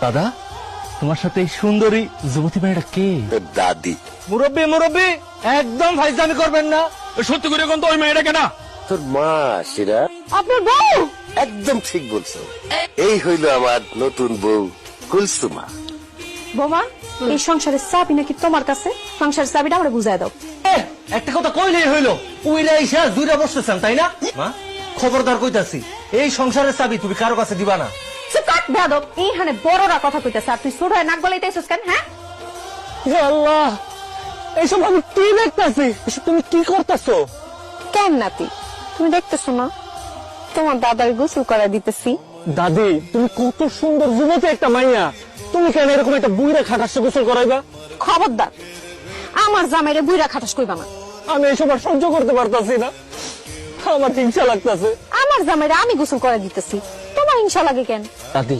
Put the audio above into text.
দাদা, তোমার সাথে এই সুন্দরী যুবতী মেয়েটা কে? তোর দাদি। মুরব্বী মুরব্বী, একদম ফাইজলামি করবেন না। সত্যি করে কোন তো ওই মেয়েটা কেনা? তোর মা সেরা। আপনার বউ? একদম ঠিক বলছো। এই হইল আমার নতুন বউ কুলসুমা। বোমা, এই সংসারের চাবি নাকি তোমার কাছে? সংসারের চাবিটা আমরা বুঝাই দাও। একটা কথা কইলেই হইলো, উইরা ইসা দুইটা বসতেছেন তাই না? মা, খবরদার কইতাছি, এই সংসারের চাবি তুমি কারো কাছে দিবা না। বেয়াদব, এইখানে বড়রা কথা কইতেছে আর তুই ছোট হয়ে নাক গলাইতেছিস কেন? হ্যাঁ, আল্লাহ, এইসব আমি কি দেখতেছি? এসব তুমি কি করতেছো? কেন নাতি, তুমি দেখতেছো না তোমার দাদার গোসল করা দিতেছি? দাদি, তুমি কত সুন্দর যুবতী একটা মাইয়া, তুমি কেন এরকম একটা বুইরা খাটাসে গোসল করাইবা? খবরদার, আমার জামাইরে বুইরা খাটাস কইবা না। আমি এসব আর সহ্য করতে পারতাছি না, আমার হিংসা লাগতাছে। আমার জামাইরে আমি গোসল করা দিতেছি, তোমার হিংসা লাগে কেন? দাদি,